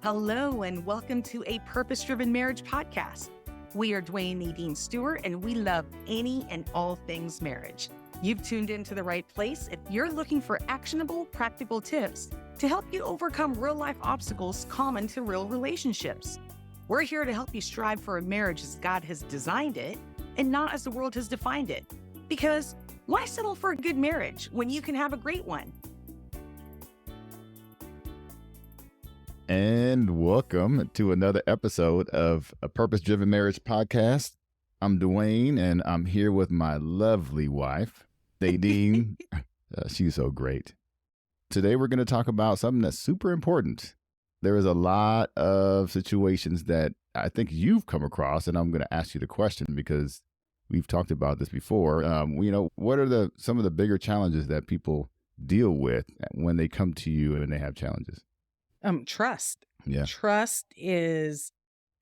Hello, and welcome to a Purpose-Driven Marriage podcast. We are Duane and Nadine Stewart, and we love any and all things marriage. You've tuned into the right place if you're looking for actionable, practical tips to help you overcome real-life obstacles common to real relationships. We're here to help you strive for a marriage as God has designed it and not as the world has defined it. Because why settle for a good marriage when you can have a great one? And welcome to another episode of a Purpose-Driven Marriage podcast. I'm Duane, and I'm here with my lovely wife, Nadine. She's so great. Today, we're going to talk about something that's super important. There is a lot of situations that I think you've come across, and I'm going to ask you the question because we've talked about this before. What are some of the bigger challenges that people deal with when they come to you and they have challenges? Trust. Yeah. Trust is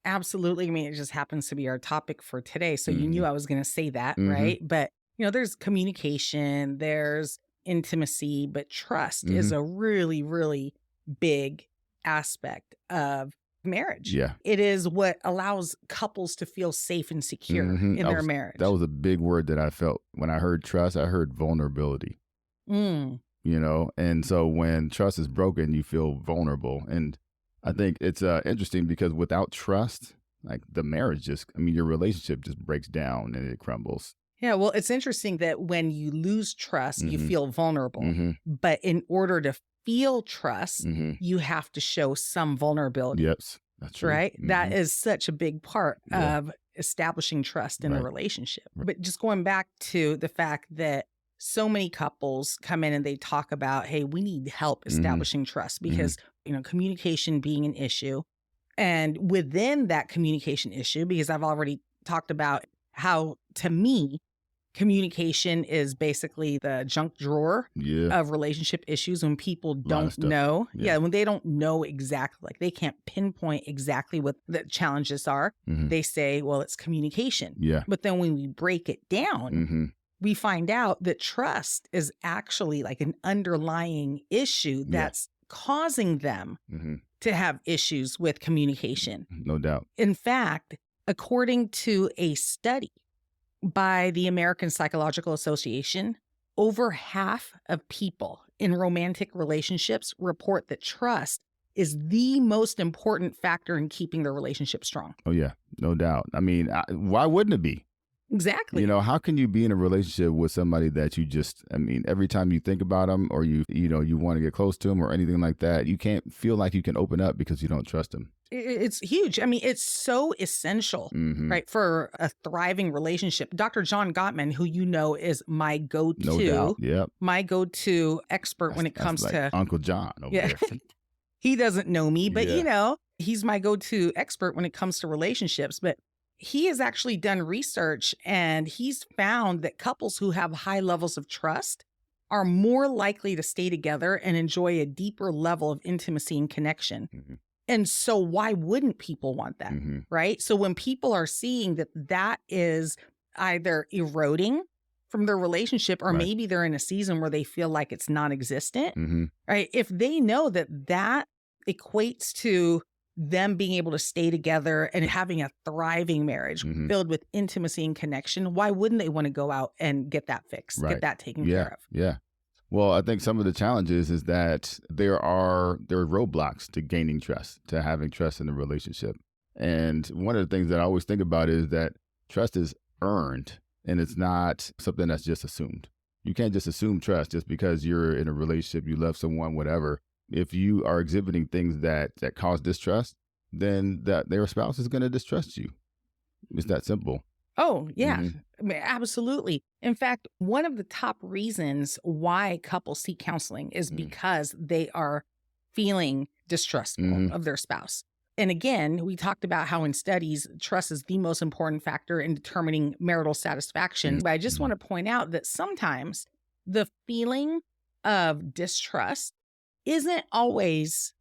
absolutely, it just happens to be our topic for today. So you knew I was going to say that, right? But, there's communication, there's intimacy, but trust is a really, really big aspect of marriage. Yeah. It is what allows couples to feel safe and secure in their marriage. That was a big word that I felt when I heard trust. I heard vulnerability. And so when trust is broken, you feel vulnerable. And I think it's interesting because without trust, like the marriage your relationship just breaks down and it crumbles. Yeah, well, it's interesting that when you lose trust, you feel vulnerable. But in order to feel trust, you have to show some vulnerability. Yes, that's true. Right? That is such a big part of establishing trust in a relationship. But just going back to the fact that so many couples come in and they talk about, hey, we need help establishing trust because, communication being an issue. And within that communication issue, because I've already talked about how, to me, communication is basically the junk drawer of relationship issues when people don't know. When they don't know exactly, like they can't pinpoint exactly what the challenges are. They say, well, it's communication. Yeah. But then when we break it down, we find out that trust is actually like an underlying issue that's causing them to have issues with communication. No doubt. In fact, according to a study by the American Psychological Association, over half of people in romantic relationships report that trust is the most important factor in keeping their relationship strong. Oh, yeah, no doubt. Why wouldn't it be? Exactly. How can you be in a relationship with somebody that you just, every time you think about them or you want to get close to them or anything like that, you can't feel like you can open up because you don't trust them. It's huge. It's so essential, right, for a thriving relationship. Dr. John Gottman, who is my go-to, my go-to expert when it comes to Uncle John over there. He doesn't know me, but he's my go-to expert when it comes to relationships. But he has actually done research and he's found that couples who have high levels of trust are more likely to stay together and enjoy a deeper level of intimacy and connection. And so why wouldn't people want that, right? So when people are seeing that is either eroding from their relationship or maybe they're in a season where they feel like it's non-existent, right? If they know that equates to them being able to stay together and having a thriving marriage filled with intimacy and connection, why wouldn't they want to go out and get that fixed, get that taken care of? Yeah. Well, I think some of the challenges is that there are roadblocks to gaining trust, to having trust in a relationship. And one of the things that I always think about is that trust is earned and it's not something that's just assumed. You can't just assume trust just because you're in a relationship, you love someone, whatever. If you are exhibiting things that cause distrust, then their spouse is going to distrust you. It's that simple. Oh, yeah, absolutely. In fact, one of the top reasons why couples seek counseling is because they are feeling distrustful of their spouse. And again, we talked about how in studies, trust is the most important factor in determining marital satisfaction. But I just want to point out that sometimes the feeling of distrust isn't always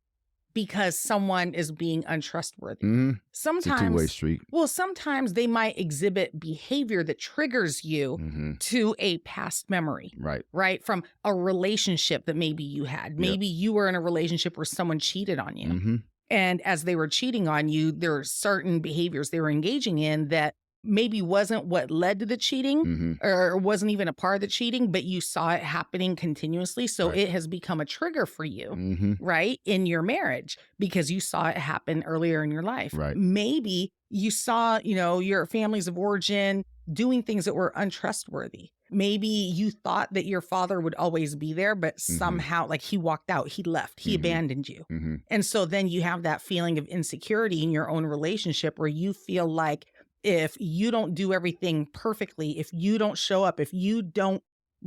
because someone is being untrustworthy. Sometimes it's a two-way street. Well, sometimes they might exhibit behavior that triggers you to a past memory. Right. From a relationship that maybe you had. Maybe you were in a relationship where someone cheated on you. And as they were cheating on you, there are certain behaviors they were engaging in that maybe wasn't what led to the cheating Mm-hmm. or wasn't even a part of the cheating, but you saw it happening continuously. So Right. it has become a trigger for you, Mm-hmm. right, in your marriage because you saw it happen earlier in your life. Right. Maybe you saw, your families of origin doing things that were untrustworthy. Maybe you thought that your father would always be there, but somehow, like, he walked out, he left, he Mm-hmm. abandoned you. Mm-hmm. And so then you have that feeling of insecurity in your own relationship where you feel like if you don't do everything perfectly, if you don't show up, if you don't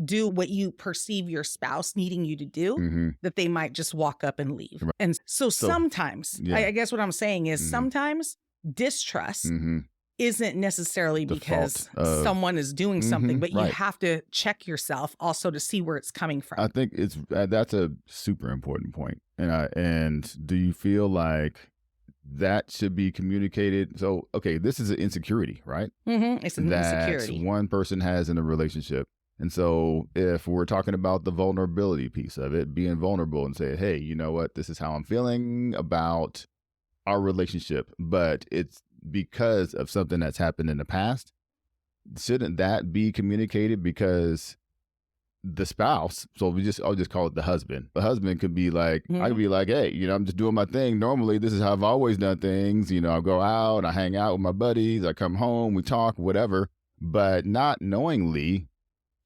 do what you perceive your spouse needing you to do, Mm-hmm. that they might just walk up and leave. Right. And so So, sometimes, yeah. I guess what I'm saying is Mhm. sometimes distrust Mm-hmm. isn't necessarily The because fault of- someone is doing something, Mhm, but you right. have to check yourself also to see where it's coming from. I think that's a super important point. And do you feel like that should be communicated? So, okay, this is an insecurity, right? It's an That insecurity. one person has in a relationship. And so if we're talking about the vulnerability piece of it, being vulnerable and say, hey, you know what, this is how I'm feeling about our relationship, but it's because of something that's happened in the past, shouldn't that be communicated? Because the spouse, so I'll just call it the husband. The husband could be like, I could be like, hey, I'm just doing my thing. Normally, this is how I've always done things. I go out, I hang out with my buddies, I come home, we talk, whatever, but not knowingly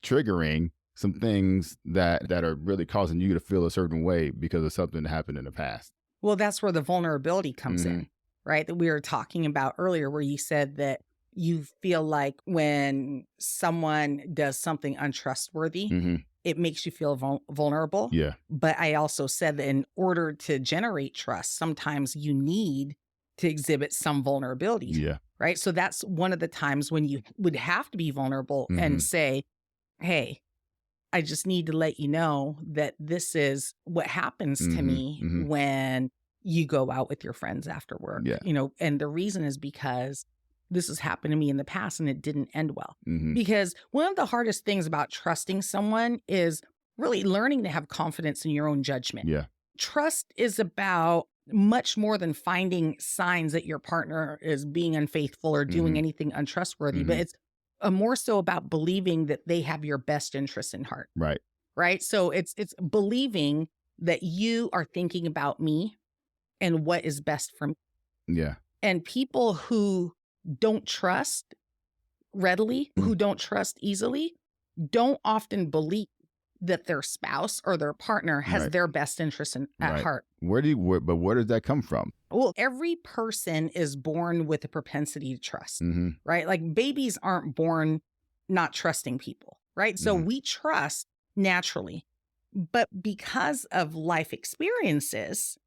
triggering some things that are really causing you to feel a certain way because of something that happened in the past. Well, that's where the vulnerability comes Mhm. in, right? That we were talking about earlier, where you said that you feel like when someone does something untrustworthy, Mm-hmm. it makes you feel vulnerable. Yeah. But I also said that in order to generate trust, sometimes you need to exhibit some vulnerability, Yeah. right? So that's one of the times when you would have to be vulnerable Mhm. and say, hey, I just need to let you know that this is what happens to Mhm. me Mhm. when you go out with your friends after work. Yeah. And the reason is because this has happened to me in the past and it didn't end well. Mhm. Because one of the hardest things about trusting someone is really learning to have confidence in your own judgment. Yeah. Trust is about much more than finding signs that your partner is being unfaithful or doing Mhm. anything untrustworthy, but Mhm. it's more so about believing that they have your best interest in heart, Right. right? So it's believing that you are thinking about me and what is best for me. Yeah. And people who don't trust readily, who don't trust easily, don't often believe that their spouse or their partner has Right. their best interest at Right. heart. But where does that come from? Well, every person is born with a propensity to trust, Mm-hmm. right? Like babies aren't born not trusting people, right? So Mhm. we trust naturally. But because of life experiences,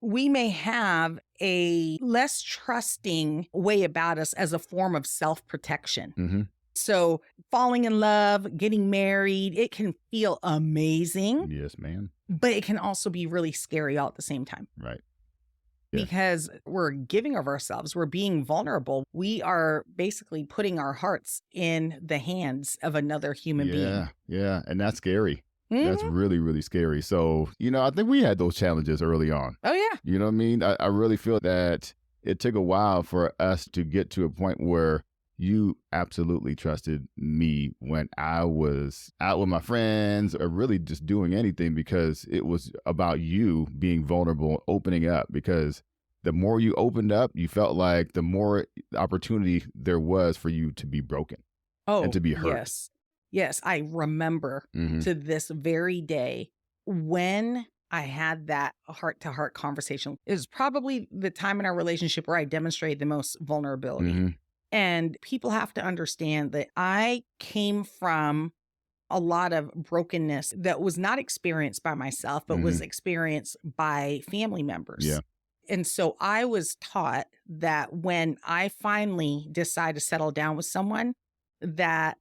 we may have a less trusting way about us as a form of self-protection. Mm-hmm. So falling in love, getting married, it can feel amazing, Yes, ma'am. but it can also be really scary all at the same time. Right. Yeah. Because we're giving of ourselves, we're being vulnerable. We are basically putting our hearts in the hands of another human being. Yeah. And that's scary. That's Mhm. really, really scary. So, I think we had those challenges early on. Oh, yeah. You know what I mean? I really feel that it took a while for us to get to a point where you absolutely trusted me when I was out with my friends or really just doing anything, because it was about you being vulnerable, opening up, because the more you opened up, you felt like the more opportunity there was for you to be broken Oh, and to be hurt. yes. Yes, I remember Mhm. to this very day when I had that heart-to-heart conversation. It was probably the time in our relationship where I demonstrated the most vulnerability. Mhm. And people have to understand that I came from a lot of brokenness that was not experienced by myself, but was experienced by family members. Yeah. And so I was taught that when I finally decide to settle down with someone, that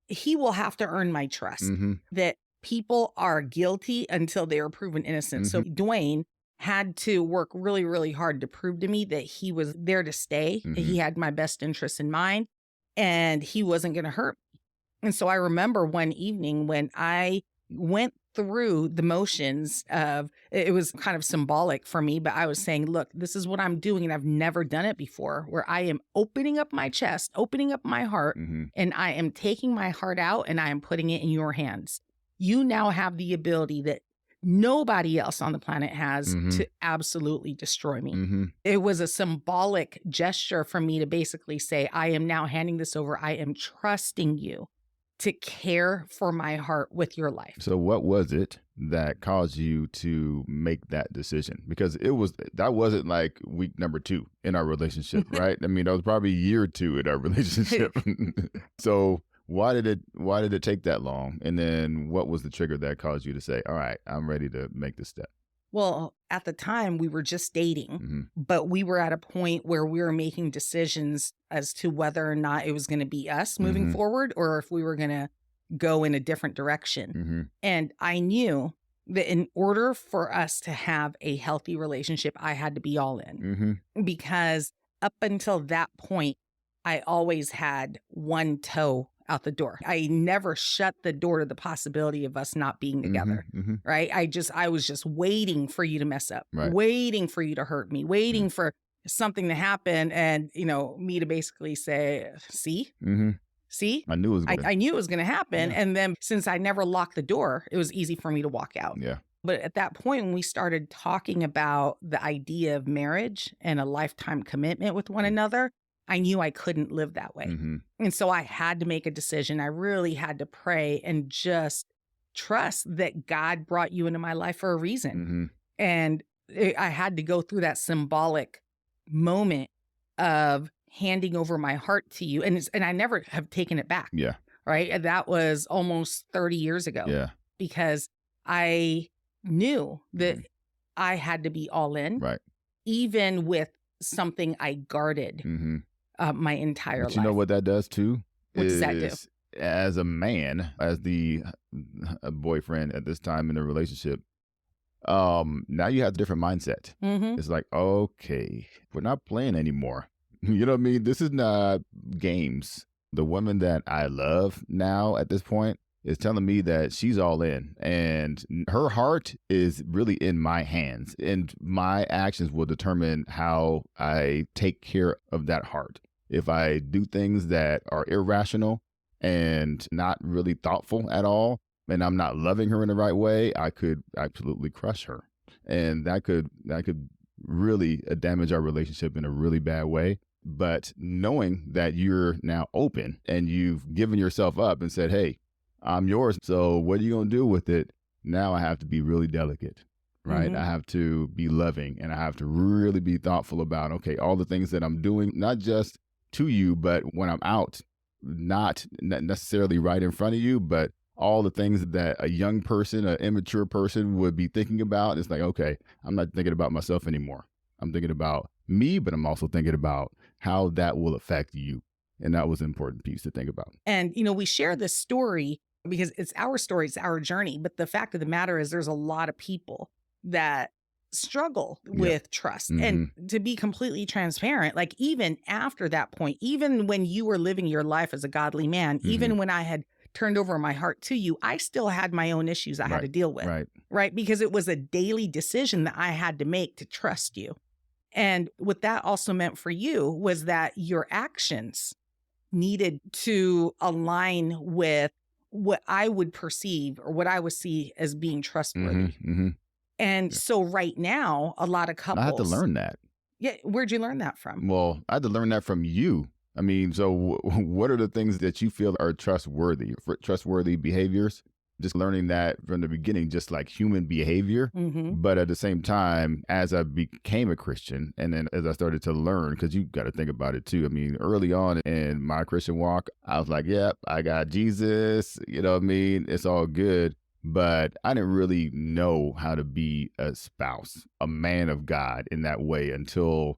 he will have to earn my trust, Mhm. that people are guilty until they are proven innocent. So Duane had to work really, really hard to prove to me that he was there to stay. He had my best interests in mind and he wasn't going to hurt me. And so I remember one evening when I went through the motions of it was kind of symbolic for me, but I was saying, look, this is what I'm doing. And I've never done it before, where I am opening up my chest, opening up my heart, and I am taking my heart out and I am putting it in your hands. You now have the ability that nobody else on the planet has to absolutely destroy me. It was a symbolic gesture for me to basically say, I am now handing this over. I am trusting you to care for my heart with your life. So what was it that caused you to make that decision? Because that wasn't like week number 2 in our relationship, right? I mean, that was probably year 2 in our relationship. So why did it take that long? And then what was the trigger that caused you to say, all right, I'm ready to make this step? Well, at the time we were just dating, but we were at a point where we were making decisions as to whether or not it was going to be us moving forward or if we were going to go in a different direction. And I knew that in order for us to have a healthy relationship, I had to be all in because up until that point, I always had one toe out the door. I never shut the door to the possibility of us not being together, right? I was just waiting for you to mess up, waiting for you to hurt me, waiting for something to happen and, me to basically say, see? See? I knew it was going I knew it was going to happen. Yeah. And then since I never locked the door, it was easy for me to walk out. Yeah. But at that point, when we started talking about the idea of marriage and a lifetime commitment with one another, I knew I couldn't live that way. And so I had to make a decision. I really had to pray and just trust that God brought you into my life for a reason. And I had to go through that symbolic moment of handing over my heart to you. And I never have taken it back. Yeah. Right. And that was almost 30 years ago. Yeah. Because I knew that I had to be all in. Right. Even with something I guarded my entire life. You know what that does too? What does that do? As a man, as the boyfriend at this time in the relationship, now you have a different mindset. It's like, okay, we're not playing anymore. You know what I mean? This is not games. The woman that I love now at this point is telling me that she's all in and her heart is really in my hands and my actions will determine how I take care of that heart. If I do things that are irrational and not really thoughtful at all, and I'm not loving her in the right way, I could absolutely crush her. And that could really damage our relationship in a really bad way. But knowing that you're now open and you've given yourself up and said, hey, I'm yours. So what are you going to do with it? Now I have to be really delicate, right? I have to be loving and I have to really be thoughtful about, okay, all the things that I'm doing, not just to you, but when I'm out, not necessarily right in front of you, but all the things that a young person, an immature person would be thinking about. It's like, okay, I'm not thinking about myself anymore. I'm thinking about me, but I'm also thinking about how that will affect you. And that was an important piece to think about. And, we share this story because it's our story, it's our journey. But the fact of the matter is there's a lot of people that struggle with trust. And to be completely transparent, like even after that point, even when you were living your life as a godly man, even when I had turned over my heart to you, I still had my own issues I had to deal with, right? Because it was a daily decision that I had to make to trust you. And what that also meant for you was that your actions needed to align with what I would perceive or what I would see as being trustworthy. And so right now, a lot of couples... I had to learn that. Yeah. Where'd you learn that from? Well, I had to learn that from you. I mean, so what are the things that you feel are trustworthy behaviors? Just learning that from the beginning, just like human behavior. But at the same time, as I became a Christian, and then as I started to learn, because you got to think about it too. I mean, early on in my Christian walk, I was like, yep, I got Jesus. You know what I mean? It's all good. But I didn't really know how to be a spouse, a man of God in that way until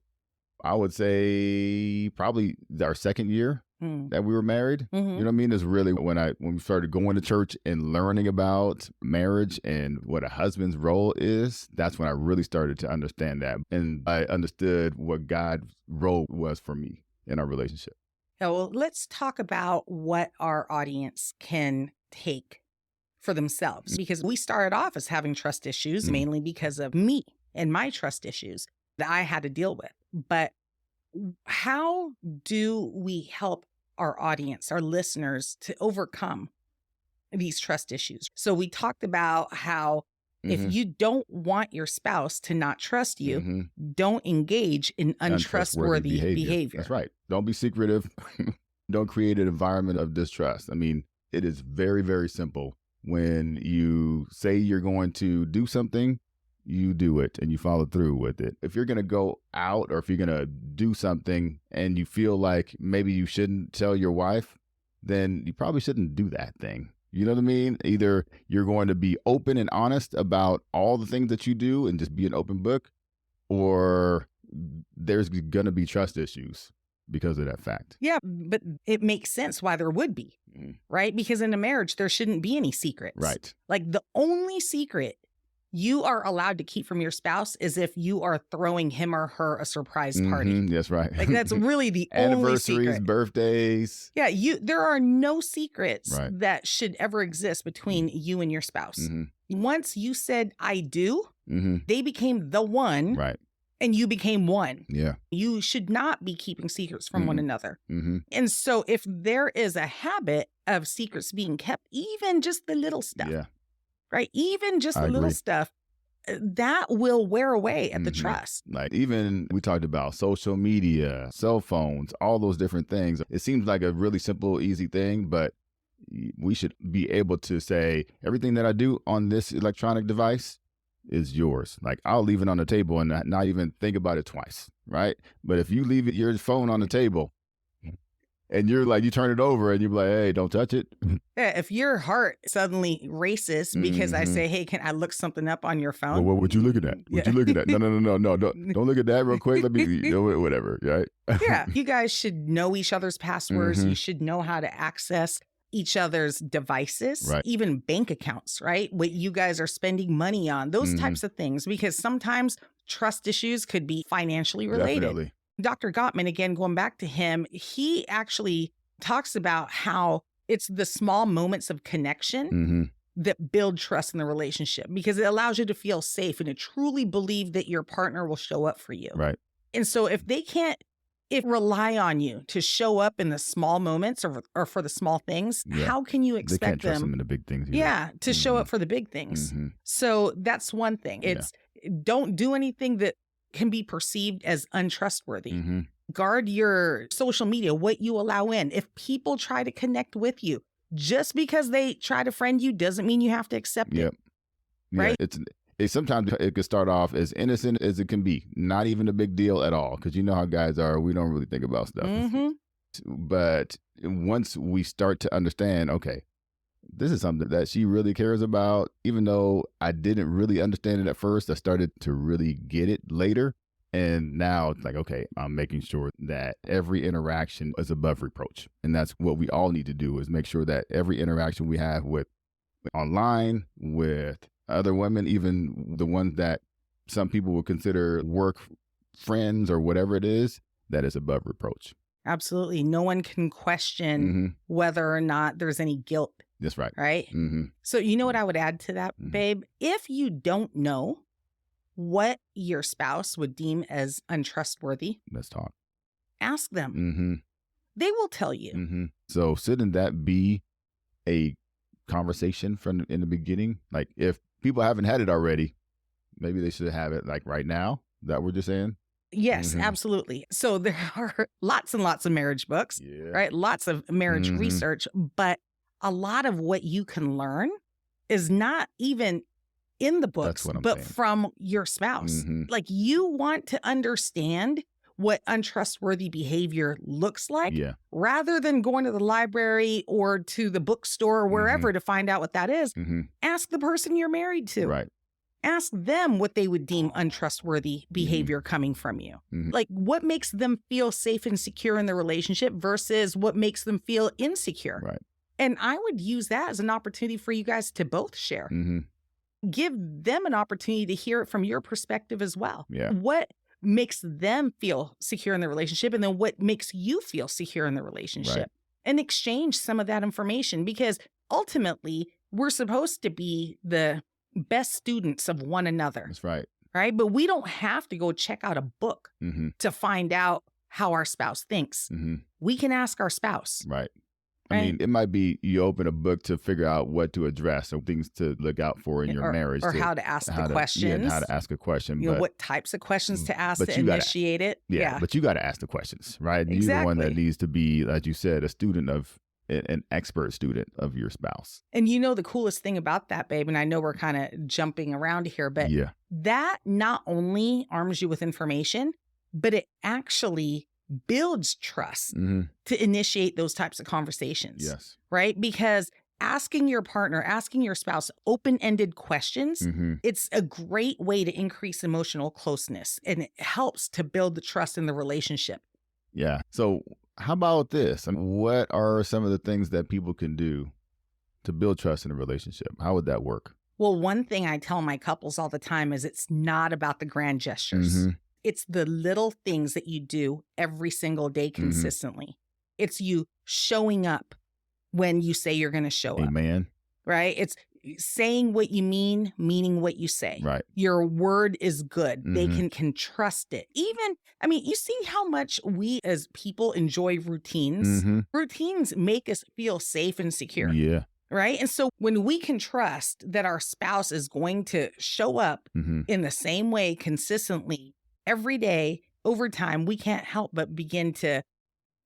I would say probably our second year that we were married. You know what I mean? Is really when we started going to church and learning about marriage and what a husband's role is. That's when I really started to understand that. And I understood what God's role was for me in our relationship. Yeah, well, let's talk about what our audience can take for themselves, because we started off as having trust issues, mainly because of me and my trust issues that I had to deal with. But how do we help our audience, our listeners, to overcome these trust issues? So we talked about how if you don't want your spouse to not trust you, don't engage in untrustworthy behavior. That's right. Don't be secretive. Don't create an environment of distrust. I mean, it is very, very simple. When you say you're going to do something, you do it and you follow through with it. If you're going to go out or if you're going to do something and you feel like maybe you shouldn't tell your wife, then you probably shouldn't do that thing. You know what I mean? Either you're going to be open and honest about all the things that you do and just be an open book, or there's going to be trust issues because of that fact. Yeah, but it makes sense why there would be, right? Because in a marriage, there shouldn't be any secrets. Right. Like the only secret you are allowed to keep from your spouse is if you are throwing him or her a surprise party. That's right. Like that's really the only secret. Anniversaries, birthdays. Yeah, there are no secrets that should ever exist between you and your spouse. Once you said, I do, they became the one. Right. And you became one. Yeah. You should not be keeping secrets from one another. And so if there is a habit of secrets being kept, even just the little stuff, right? Even just the little stuff, that will wear away at the trust. Like even we talked about social media, cell phones, all those different things. It seems like a really simple, easy thing, but we should be able to say everything that I do on this electronic device is yours. Like I'll leave it on the table and not even think about it twice, right? But if you leave your phone on the table and you're like, you turn it over and you're like, hey, don't touch it. Yeah, if your heart suddenly races because I say, hey, can I look something up on your phone? Well, what you looking at? What you looking at? No. Don't look at that real quick. Let me, whatever, right? Yeah, you guys should know each other's passwords. You should know how to access each other's devices, even bank accounts, right? What you guys are spending money on, those types of things, because sometimes trust issues could be financially related. Definitely. Dr. Gottman, again, going back to him, he actually talks about how it's the small moments of connection that build trust in the relationship, because it allows you to feel safe and to truly believe that your partner will show up for you. Right. And so if they can't rely on you to show up in the small moments or for the small things, how can you expect they can't trust them in the big things either. Yeah, to show up for the big things. So that's one thing. It's don't do anything that can be perceived as untrustworthy. Guard your social media, what you allow in. If people try to connect with you, just because they try to friend you doesn't mean you have to accept it. Right? Sometimes it could start off as innocent as it can be. Not even a big deal at all. Because you know how guys are. We don't really think about stuff. But once we start to understand, okay, this is something that she really cares about. Even though I didn't really understand it at first, I started to really get it later. And now it's like, okay, I'm making sure that every interaction is above reproach. And that's what we all need to do, is make sure that every interaction we have with online, with other women, even the ones that some people would consider work friends or whatever it is, that is above reproach. Absolutely. No one can question whether or not there's any guilt. That's right. Right? So you know what I would add to that, babe? If you don't know what your spouse would deem as untrustworthy, let's talk. Ask them. They will tell you. So shouldn't that be a conversation from in the beginning? Like if people haven't had it already, maybe they should have it like right now. Is that what you're saying? Yes, absolutely. So there are lots and lots of marriage books, right? Lots of marriage research, but a lot of what you can learn is not even in the books, but saying. From your spouse. Like you want to understand what untrustworthy behavior looks like rather than going to the library or to the bookstore or wherever to find out what that is. Ask the person you're married to. Right. Ask them what they would deem untrustworthy behavior coming from you. Like what makes them feel safe and secure in the relationship versus what makes them feel insecure. Right. And I would use that as an opportunity for you guys to both share. Give them an opportunity to hear it from your perspective as well. What makes them feel secure in the relationship, and then what makes you feel secure in the relationship, and exchange some of that information, because ultimately we're supposed to be the best students of one another. That's right. Right? But we don't have to go check out a book Mm-hmm. to find out how our spouse thinks. Mm-hmm. We can ask our spouse. Right. Right? I mean, it might be you open a book to figure out what to address or things to look out for in your marriage. Or how to ask the questions. Yeah, and how to ask a question. You know, what types of questions to ask to initiate it. Yeah, but you got to ask the questions, right? Exactly. You're the one that needs to be, like you said, a student of, an expert student of your spouse. And you know the coolest thing about that, babe, and I know we're kind of jumping around here, but that not only arms you with information, but it actually builds trust to initiate those types of conversations. Yes. Right? Because asking your partner, asking your spouse open-ended questions, it's a great way to increase emotional closeness, and it helps to build the trust in the relationship. Yeah. So how about this? I mean, what are some of the things that people can do to build trust in a relationship? How would that work? Well, one thing I tell my couples all the time is it's not about the grand gestures. It's the little things that you do every single day consistently. It's you showing up when you say you're going to show up. Amen. Right? It's saying what you mean, meaning what you say. Right. Your word is good. They can trust it. Even, I mean, you see how much we as people enjoy routines. Routines make us feel safe and secure. Yeah. Right? And so when we can trust that our spouse is going to show up in the same way consistently every day over time, we can't help but begin to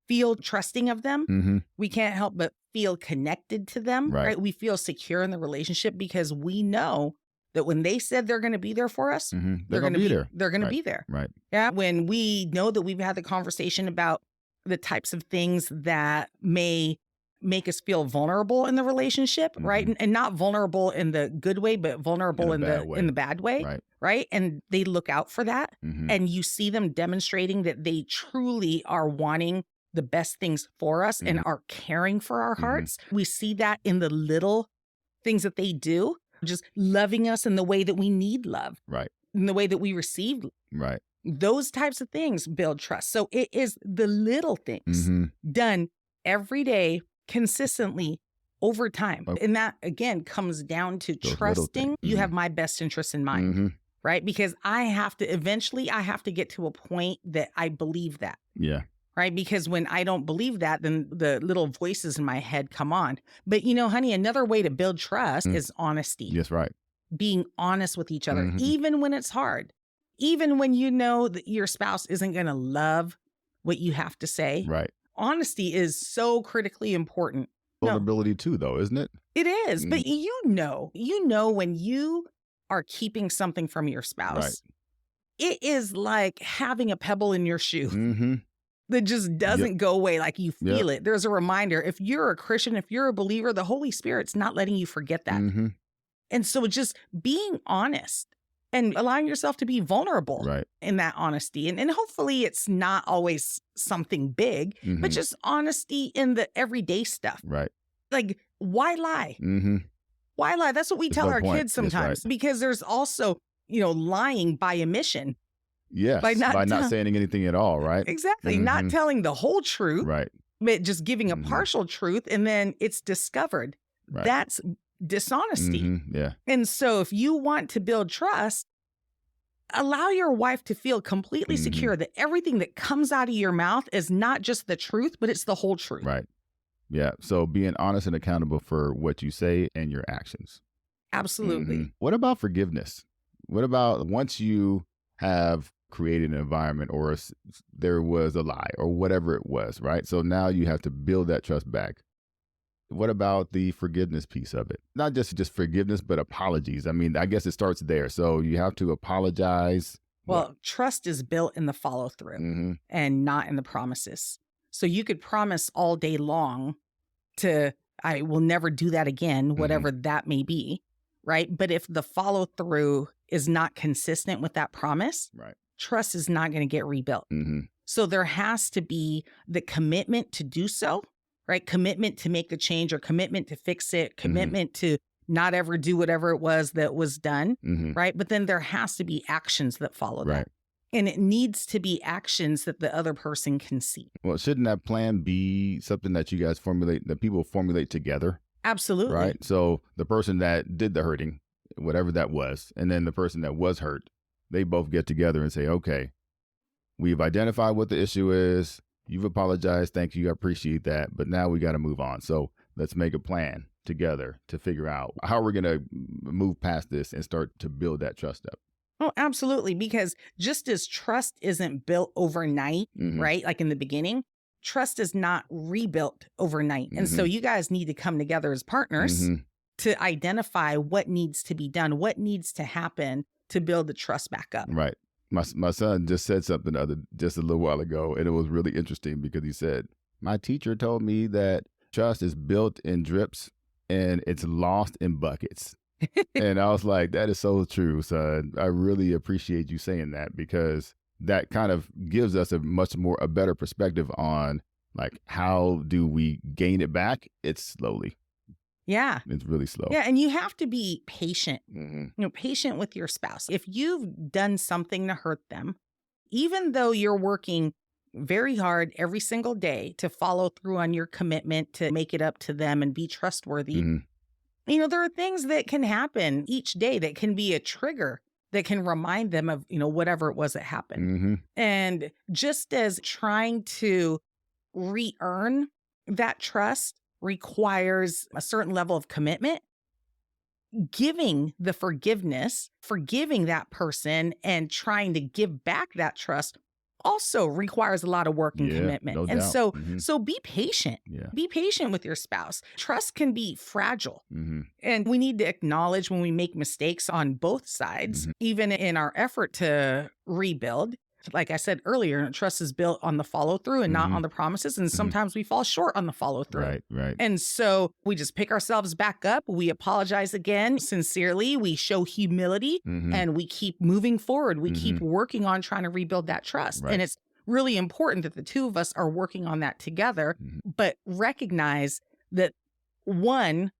feel trusting of them. We can't help but feel connected to them. Right? We feel secure in the relationship because we know that when they said they're going to be there for us, they're going to be there. They're going to be there. Right. Yeah. When we know that we've had the conversation about the types of things that may make us feel vulnerable in the relationship, right? And not vulnerable in the good way, but vulnerable in the bad way, right? And they look out for that, and you see them demonstrating that they truly are wanting the best things for us and are caring for our hearts. We see that in the little things that they do, just loving us in the way that we need love, right? In the way that we receive, right? Those types of things build trust. So it is the little things done every day, consistently, over time. And that, again, comes down to trusting you have my best interests in mind, right? Because I have to get to a point that I believe that. Yeah. Right? Because when I don't believe that, then the little voices in my head come on. But, you know, honey, another way to build trust is honesty. Yes, right. Being honest with each other, even when it's hard. Even when you know that your spouse isn't going to love what you have to say. Right. Honesty is so critically important. Vulnerability too, though, isn't it? It is. But you know when you are keeping something from your spouse, it is like having a pebble in your shoe that just doesn't go away. Like you feel it. There's a reminder. If you're a Christian, if you're a believer, the Holy Spirit's not letting you forget that. And so just being honest and allowing yourself to be vulnerable in that honesty. And hopefully it's not always something big, but just honesty in the everyday stuff. Right. Like, why lie? Why lie? That's what we tell our kids sometimes, because there's also, lying by omission. Yes, by not saying anything at all, right? Exactly. Not telling the whole truth, but just giving a partial truth, and then it's discovered. That's dishonesty. Yeah. And so if you want to build trust, allow your wife to feel completely secure that everything that comes out of your mouth is not just the truth, but it's the whole truth. Right. Yeah. So being honest and accountable for what you say and your actions. Absolutely. What about forgiveness? What about once you have created an environment or there was a lie or whatever it was, right? So now you have to build that trust back. What about the forgiveness piece of it? Not just forgiveness, but apologies. I mean, I guess it starts there. So you have to apologize. Well, trust is built in the follow through and not in the promises. So you could promise all day long I will never do that again, whatever that may be, right? But if the follow through is not consistent with that promise, trust is not going to get rebuilt. So there has to be the commitment to do so. Right? Commitment to make the change or commitment to fix it, commitment to not ever do whatever it was that was done, right? But then there has to be actions that follow that. And it needs to be actions that the other person can see. Well, shouldn't that plan be something that you guys formulate, that people formulate together? Absolutely. right? So the person that did the hurting, whatever that was, and then the person that was hurt, they both get together and say, okay, we've identified what the issue is. You've apologized. Thank you. I appreciate that. But now we got to move on. So let's make a plan together to figure out how we're going to move past this and start to build that trust up. Oh, absolutely. Because just as trust isn't built overnight, right? Like in the beginning, trust is not rebuilt overnight. And so you guys need to come together as partners to identify what needs to be done, what needs to happen to build the trust back up. Right. My son just said something just a little while ago, and it was really interesting because he said, my teacher told me that trust is built in drips and it's lost in buckets. And I was like, that is so true, son. I really appreciate you saying that, because that kind of gives us a better perspective on like, how do we gain it back? It's slowly. Yeah. It's really slow. Yeah. And you have to be patient, patient with your spouse. If you've done something to hurt them, even though you're working very hard every single day to follow through on your commitment to make it up to them and be trustworthy, there are things that can happen each day that can be a trigger that can remind them of, whatever it was that happened. And just as trying to re-earn that trust requires a certain level of commitment, giving the forgiveness, forgiving that person and trying to give back that trust also requires a lot of work and commitment. No and doubt. So be patient. Yeah. Be patient with your spouse. Trust can be fragile. And we need to acknowledge when we make mistakes on both sides, even in our effort to rebuild. Like I said earlier, trust is built on the follow through and not on the promises. And sometimes we fall short on the follow through. Right. And so we just pick ourselves back up. We apologize again sincerely. We show humility and we keep moving forward. We keep working on trying to rebuild that trust. Right. And it's really important that the two of us are working on that together, but recognize that one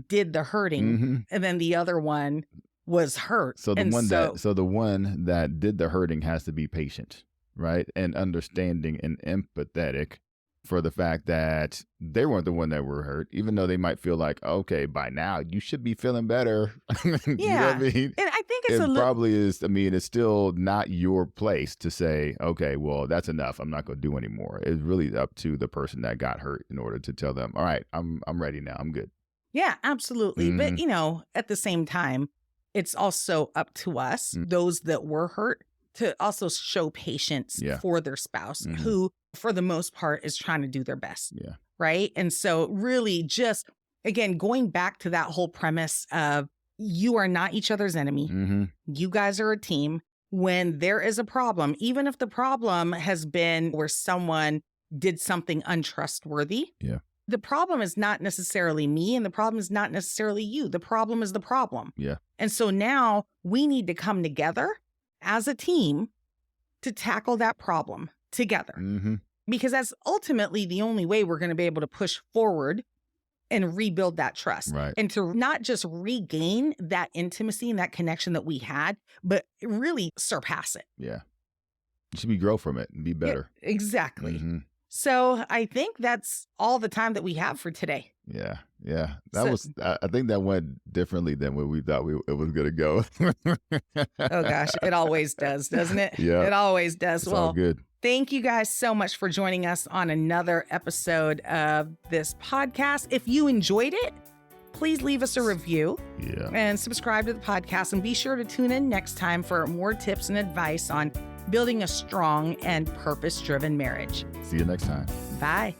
did the hurting and then the other one was hurt. So the one that did the hurting has to be patient, right? And understanding and empathetic for the fact that they weren't the one that were hurt, even though they might feel like, okay, by now you should be feeling better. You know what I mean? And I think it's probably is. I mean, it's still not your place to say, okay, well, that's enough. I'm not going to do anymore. It's really up to the person that got hurt in order to tell them, all right, I'm ready now. I'm good. Yeah, absolutely. But, at the same time, it's also up to us, those that were hurt, to also show patience for their spouse, who, for the most part, is trying to do their best. Yeah. Right. And so really just, again, going back to that whole premise of you are not each other's enemy. You guys are a team. When there is a problem, even if the problem has been where someone did something untrustworthy. Yeah. The problem is not necessarily me, and the problem is not necessarily you. The problem is the problem. Yeah. And so now we need to come together as a team to tackle that problem together. Because that's ultimately the only way we're going to be able to push forward and rebuild that trust. Right. And to not just regain that intimacy and that connection that we had, but really surpass it. Yeah. You should grow from it and be better. Yeah, exactly. So I think that's all the time that we have for today. Yeah. I think that went differently than what we thought it was going to go. Oh gosh, it always does, doesn't it? Yeah. It always does. It's all good. Thank you guys so much for joining us on another episode of this podcast. If you enjoyed it, please leave us a review and subscribe to the podcast, and be sure to tune in next time for more tips and advice on building a strong and purpose-driven marriage. See you next time. Bye.